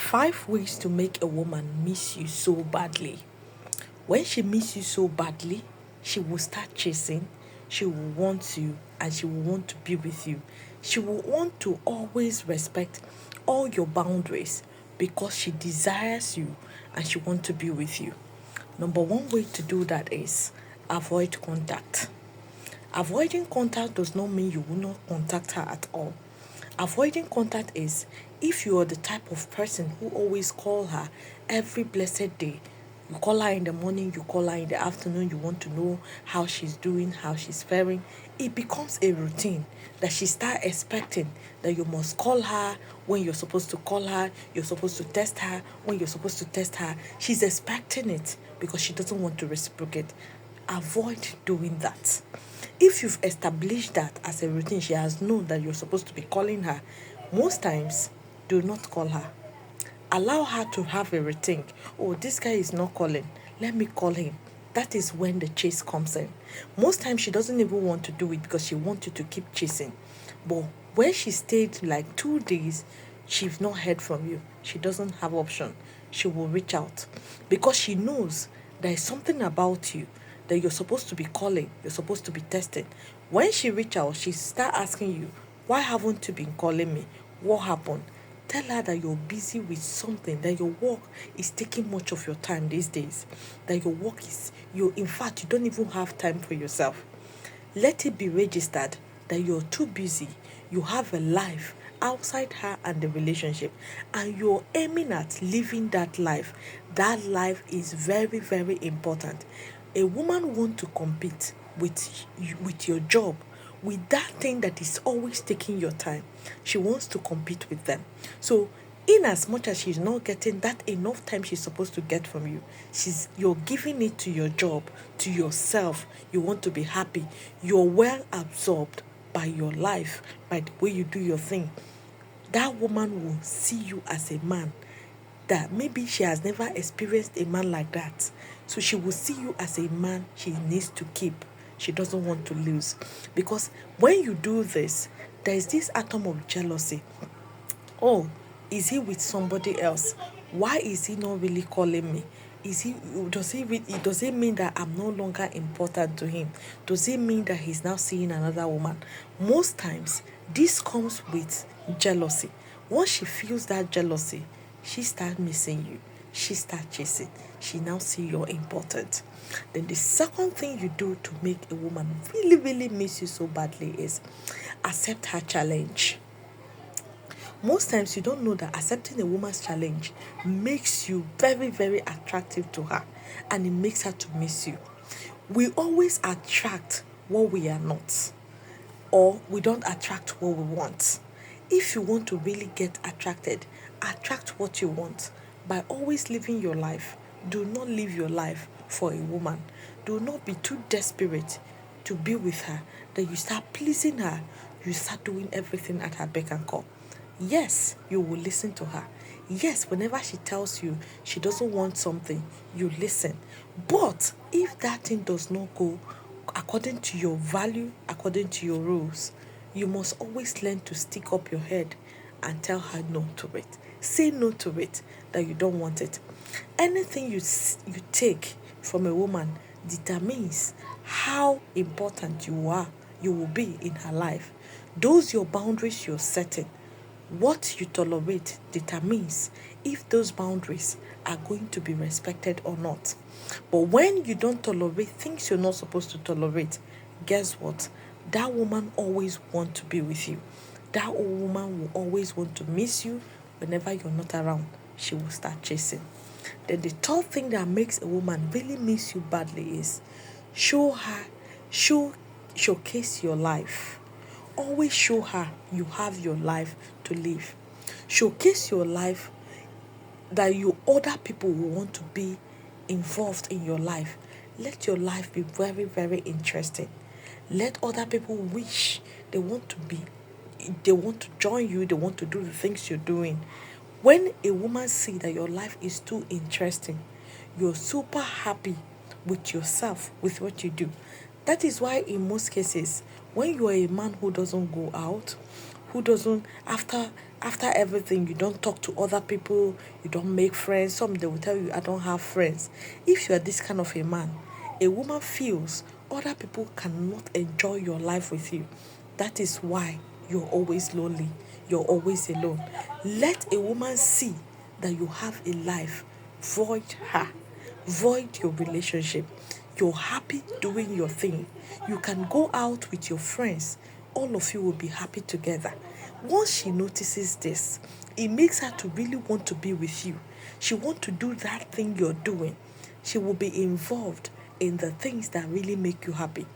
5 ways to make a woman miss you so badly. When she misses you so badly, she will start chasing, she will want you, and she will want to be with you. She will want to always respect all your boundaries because she desires you and she wants to be with you. Number one way to do that is avoid contact. Avoiding contact does not mean you will not contact her at all. Avoiding contact is if you are the type of person who always call her every blessed day. You call her in the morning, you call her in the afternoon, you want to know how she's doing, how she's faring. It becomes a routine that she start expecting that you must call her when you're supposed to call her, you're supposed to test her when you're supposed to test her. She's expecting it because she doesn't want to reciprocate. Avoid doing that. If you've established that as a routine, she has known that you're supposed to be calling her, most times do not call her. Allow her to have a rethink. Oh, this guy is not calling. Let me call him. That is when the chase comes in. Most times she doesn't even want to do it because she wants you to keep chasing. But when she stayed like 2 days, she's not heard from you. She doesn't have option. She will reach out because she knows there is something about you that you're supposed to be calling, you're supposed to be testing. When she reach out, she start asking you, why haven't you been calling me? What happened? Tell her that you're busy with something, that your work is taking much of your time these days, that your work is, in fact, you don't even have time for yourself. Let it be registered that you're too busy, you have a life outside her and the relationship, and you're aiming at living that life. That life is very, very important. A woman wants to compete with your job, with that thing that is always taking your time. She wants to compete with them. So in as much as she's not getting that enough time she's supposed to get from you, you're giving it to your job, to yourself. You want to be happy. You're well absorbed by your life, by the way you do your thing. That woman will see you as a man that maybe she has never experienced a man like that. So she will see you as a man she needs to keep. She doesn't want to lose. Because when you do this, there is this atom of jealousy. Oh, is he with somebody else? Why is he not really calling me? Does it mean that I'm no longer important to him? Does it mean that he's now seeing another woman? Most times this comes with jealousy. Once she feels that jealousy, she starts missing you. She starts chasing. She now see you're important. Then the second thing you do to make a woman really, really miss you so badly is accept her challenge. Most times you don't know that accepting a woman's challenge makes you very, very attractive to her, and it makes her to miss you. We always attract what we are not, or we don't attract what we want. If you want to really get attracted, attract what you want by always living your life. Do not live your life for a woman. Do not be too desperate to be with her that you start pleasing her. You start doing everything at her beck and call. Yes, you will listen to her. Yes, whenever she tells you she doesn't want something, you listen. But if that thing does not go according to your value, according to your rules, you must always learn to stick up your head and tell her no to it. Say no to it, that you don't want it. Anything you take from a woman determines how important you will be in her life. Those your boundaries you're setting. What you tolerate determines if those boundaries are going to be respected or not. But when you don't tolerate things you're not supposed to tolerate, guess what? That woman always wants to be with you. That woman will always want to miss you. Whenever you're not around, she will start chasing. Then the third thing that makes a woman really miss you badly is showcase your life. Always show her you have your life to live. Showcase your life that other people will want to be involved in your life. Let your life be very, very interesting. Let other people wish they want to join you, they want to do the things you're doing. When a woman sees that your life is too interesting, you're super happy with yourself, with what you do. That is why in most cases, when you are a man who doesn't go out, who doesn't, after After everything, you don't talk to other people, you don't make friends. Some they will tell you, I don't have friends. If you are this kind of a man, a woman feels other people cannot enjoy your life with you. That is why you're always lonely, you're always alone. Let a woman see that you have a life. Void her, void your relationship. You're happy doing your thing. You can go out with your friends. All of you will be happy together. Once she notices this, it makes her to really want to be with you. She want to do that thing you're doing. She will be involved in the things that really make you happy.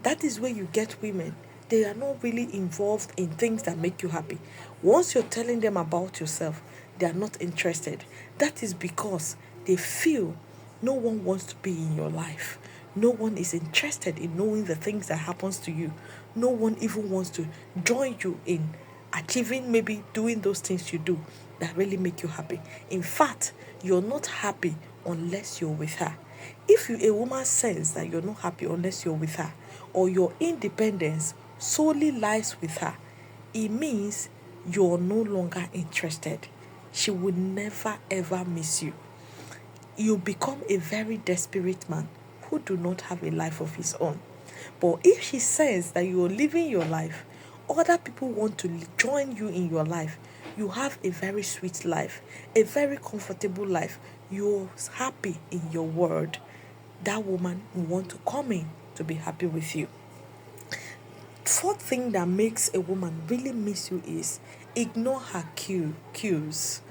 That is where you get women. They are not really involved in things that make you happy. Once you're telling them about yourself, they are not interested. That is because they feel no one wants to be in your life. No one is interested in knowing the things that happens to you. No one even wants to join you in achieving, maybe doing those things you do that really make you happy. In fact, you're not happy unless you're with her. If you a woman sense that you're not happy unless you're with her, or your independence solely lies with her, it means you're no longer interested. She will never ever miss you. You become a very desperate man who do not have a life of his own. But if she says that you are living your life, other people want to join you in your life, you have a very sweet life, a very comfortable life, you're happy in your world, that woman will want to come in to be happy with you. Fourth thing that makes a woman really miss you is ignore her cues.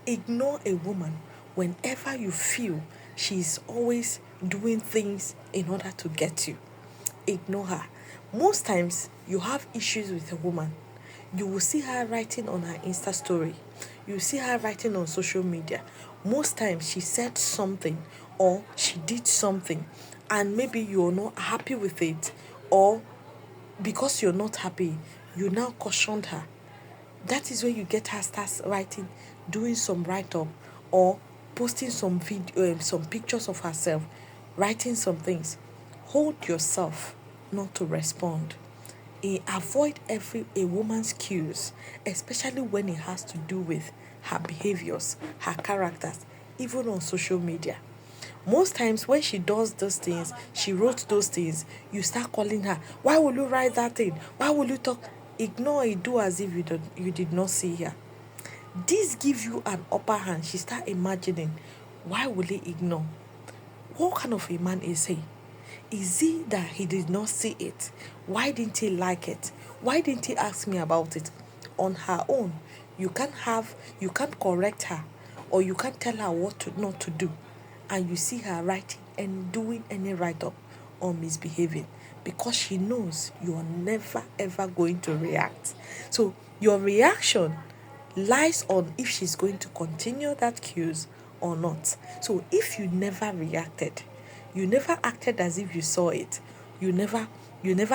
Ignore a woman whenever you feel she's always doing things in order to get you. Ignore her. Most times you have issues with a woman, you will see her writing on her Insta story. You see her writing on social media. Most times she said something or she did something and maybe you're not happy with it, or because you're not happy, you now cautioned her. That is where you get her starts writing, doing some write up, or posting some video, some pictures of herself, writing some things. Hold yourself not to respond. Avoid every a woman's cues, especially when it has to do with her behaviors, her characters, even on social media. Most times when she does those things, she wrote those things, you start calling her, why will you write that thing? Why will you talk? Ignore it, do as if you did not see her. This gives you an upper hand. She start imagining, why will he ignore? What kind of a man is he? Is he that he did not see it? Why didn't he like it? Why didn't he ask me about it? On her own, you can't correct her, or you can't tell her what to not to do, and you see her writing and doing any write up or misbehaving because she knows you are never ever going to react. So your reaction lies on if she's going to continue that cues or not. So if you never reacted, you never acted as if you saw it, you never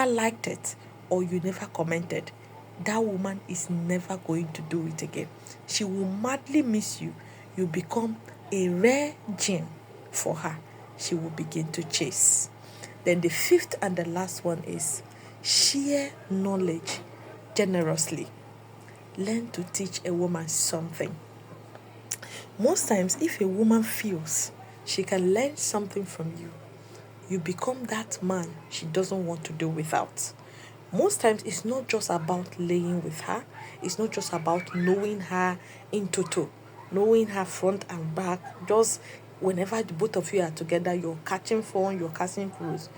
liked it, or you never commented, that woman is never going to do it again. She will madly miss you. You become a rare gem for her. She will begin to chase. Then the fifth and the last one is share knowledge generously. Learn to teach a woman something. Most times, if a woman feels she can learn something from you, you become that man she doesn't want to do without. Most times, it's not just about laying with her, it's not just about knowing her in toto, knowing her front and back. Just whenever the both of you are together, you're catching phone, you're catching cruise.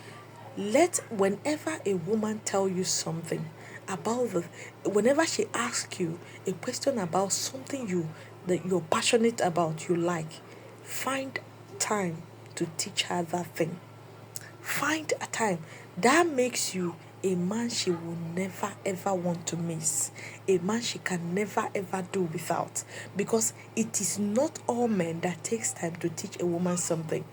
Let whenever a woman tell you something about the whenever she asks you a question about something that you're passionate about, you like, find time to teach her that thing. Find a time that makes you a man she will never ever want to miss, a man she can never ever do without, because it is not all men that takes time to teach a woman something.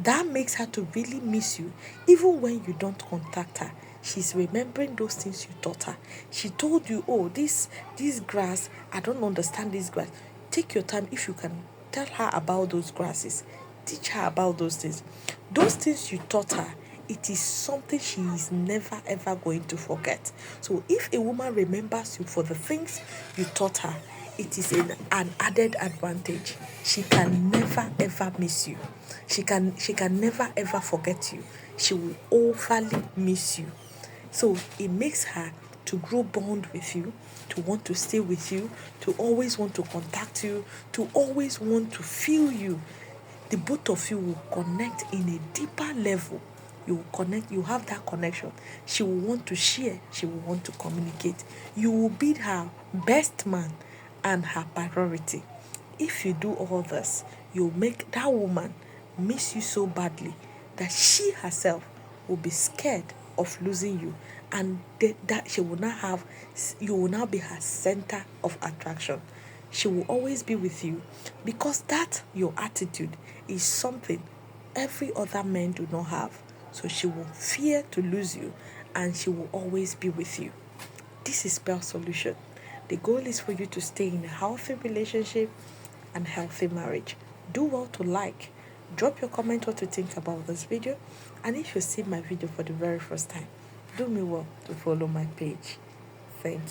That makes her to really miss you. Even when you don't contact her, she's remembering those things you taught her. She told you, oh, this grass, I don't understand this grass. Take your time. If you can tell her about those grasses, teach her about those things. Those things you taught her, it is something she is never ever going to forget. So if a woman remembers you for the things you taught her, it is an added advantage. She can never ever miss you. She can never ever forget you. She will overly miss you. So it makes her to grow bond with you, to want to stay with you, to always want to contact you, to always want to feel you. The both of you will connect in a deeper level. You will connect, you have that connection. She will want to share, she will want to communicate. You will be her best man and her priority. If you do all this, you'll make that woman miss you so badly that she herself will be scared of losing you, and that she will not have, you will now be her center of attraction. She will always be with you because that your attitude is something every other man do not have. So she will fear to lose you and she will always be with you. This is Spell Solution. The goal is for you to stay in a healthy relationship and healthy marriage. Do well to like, drop your comment what you think about this video, and if you see my video for the very first time, do me well to follow my page. Thank you.